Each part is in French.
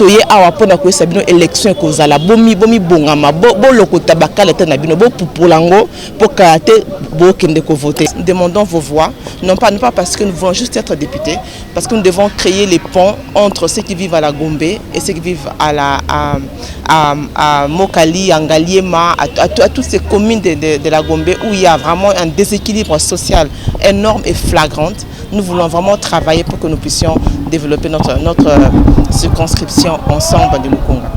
toye awa pona ko sabino élection ko zala bomi bongama bo lokota bakala te na bino bo pupulango pour kate bo kende ko voter. Demandons vos voix, non pas parce que nous voulons juste être députés, parce que nous devons créer les ponts entre ceux qui vivent à la Gombe et ceux qui vivent à Mokali, à Ngaliema, à toutes ces communes de la Gombe où il y a vraiment un déséquilibre social énorme et flagrant. Nous voulons vraiment travailler pour que nous puissions développer notre circonscription ensemble de Mukunga.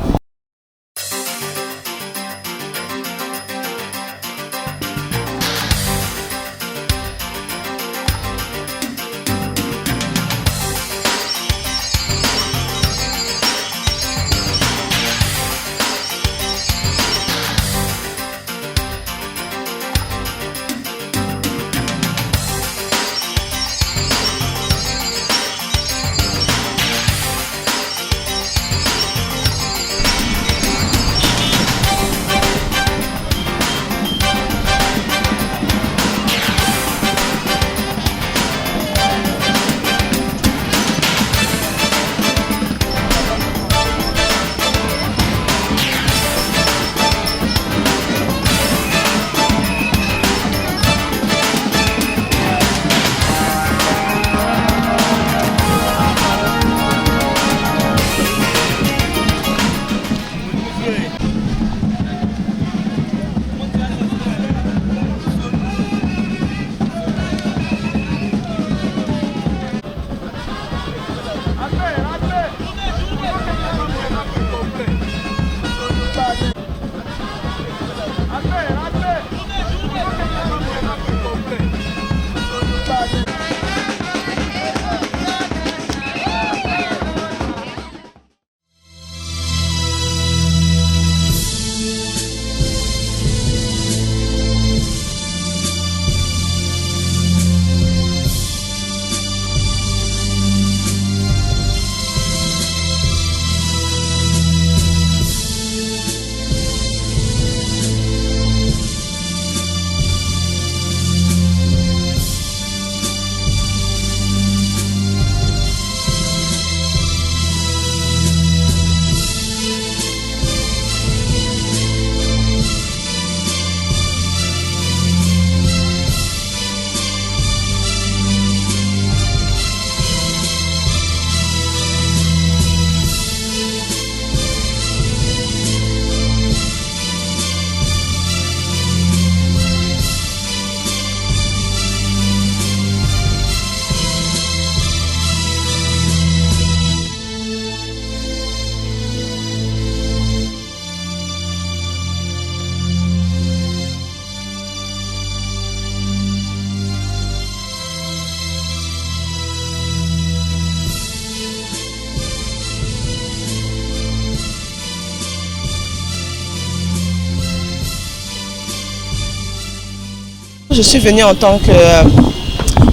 Je suis venu en tant que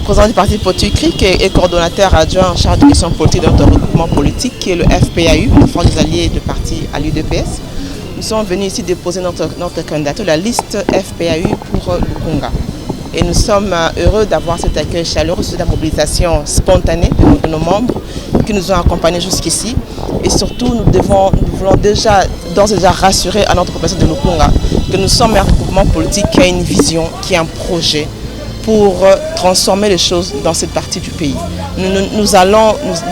président du parti politique et coordonnateur adjoint en charge de questions politiques de notre regroupement politique qui est le FPAU, le Front des Alliés de parti à l'UDPS. Nous sommes venus ici déposer notre candidature, la liste FPAU pour Mukunga. Et nous sommes heureux d'avoir cet accueil chaleureux, cette mobilisation spontanée de nos membres qui nous ont accompagnés jusqu'ici. Et surtout, nous voulons d'ores et déjà rassurer à notre population de Mukunga que nous sommes un mouvement politique qui a une vision, qui a un projet pour transformer les choses dans cette partie du pays. Nous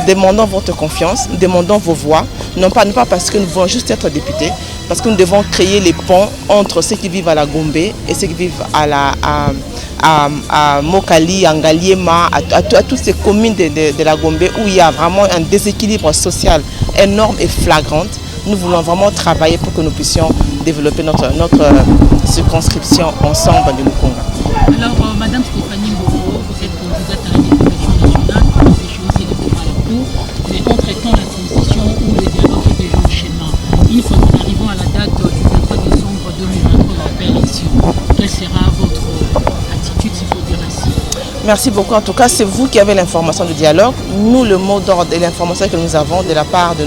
demandons votre confiance, nous demandons vos voix, non pas parce que nous voulons juste être députés, parce que nous devons créer les ponts entre ceux qui vivent à la Gombe et ceux qui vivent à Mokali, à Ngaliema, à toutes ces communes de la Gombe où il y a vraiment un déséquilibre social énorme et flagrant. Nous voulons vraiment travailler pour que nous puissions développer notre circonscription ensemble de Mukunga. Alors, Madame Stéphanie Mboko, vous êtes candidate à la députation nationale, vous avez choisi de pouvoir la cour, mais entre-temps, la transition ou le dialogue est déjà au schéma. Une fois que nous arrivons à la date du 23 décembre 2023, la élection, quelle sera votre attitude, s'il faut dire ainsi? Merci beaucoup. En tout cas, c'est vous qui avez l'information du dialogue. Nous, le mot d'ordre et l'information que nous avons de la part de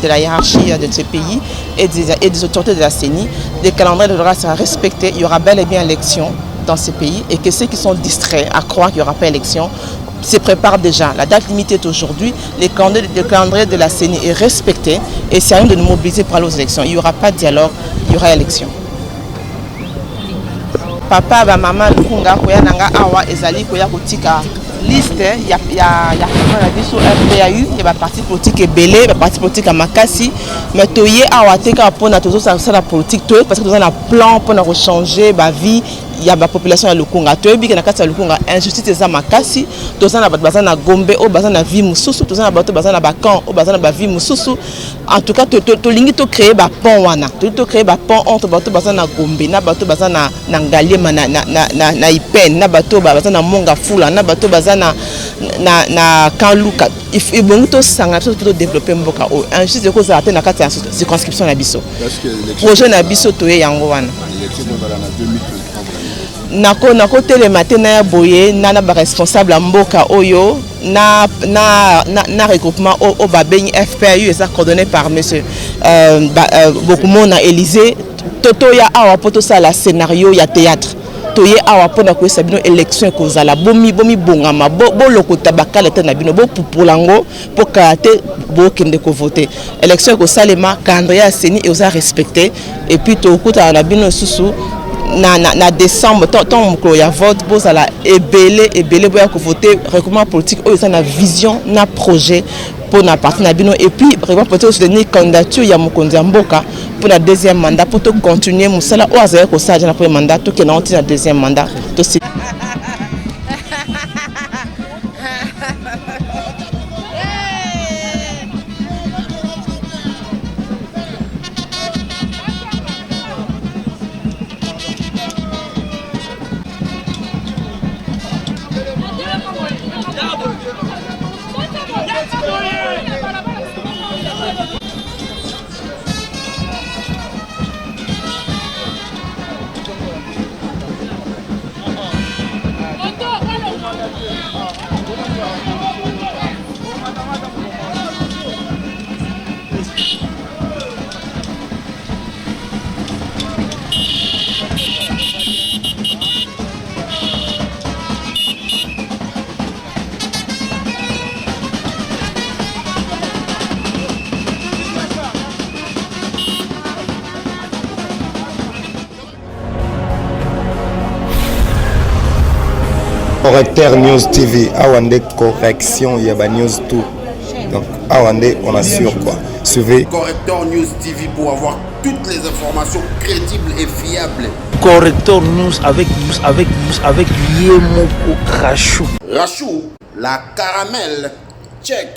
la hiérarchie de ce pays et des autorités de la CENI, le calendrier devra sera respecté. Il y aura bel et bien élection dans ce pays et que ceux qui sont distraits à croire qu'il n'y aura pas élection se prépare déjà. La date limite est aujourd'hui. Le calendrier de la CENI est respecté et c'est à nous de nous mobiliser pour aller aux élections. Il n'y aura pas de dialogue, il y aura élection. Papa, maman, Lukunga, koya nanga awa ezali koya kotika liste ya FPAU, il y a parti politique belé, parti politique à Makassi, mais toye awa teka pona tozo ça la politique toye parce que nous avons un plan pour changer ba vie. Il y a la population à Lukunga. Tu as vu que la Lukunga injustice est à Makassi. Tu as na Gombe, au bazan na vie mususu, tu as bazan na Bakan, au bazan na vie mususu. En tout cas, tu lingi to créer ba pont wana. Tu créer ba pont entre bato bazan na Gombe, na bato bazan na Ngaliema na Ipen, na bato bazan na Monga Fula, na bato bazan na Kanluka. Il faut to sanga pour développer mboka o. Injustice ko za atteindre na kati circonscription na biso. Projet na biso to yango wana. Nako télématé na boye na ba responsable mboka oyo na regroupement au babengi FPAU et ça coordonné par monsieur Bokumo na Élysée toto ya awa poto ça la scénario ya théâtre toye awa pona ko sabino élection ko zala bomi bongama bo lokota bakala te na bino bo pupulango po kate bo kende ko voter élection ko salema calendrier ya CENI et osa respecter et puis to kuta na bino susu na décembre tant que y a vote pour ça la ebele boya ko voter recommandation politique o ça na vision na projet pour na parti na bino et puis vraiment peut-être soutenir candidature ya mokonzi mboka pour la deuxième mandat pour to continuer musala o azaya ko ça na premier mandat to ke na onti na deuxième mandat to Correcteur News TV, Awande correction, il y a ba news tout. Donc Awande, on assure quoi. Suivez Correcteur News TV pour avoir toutes les informations crédibles et fiables. Correcteur News avec Yemoko Rachou. Rachou, la caramel, check.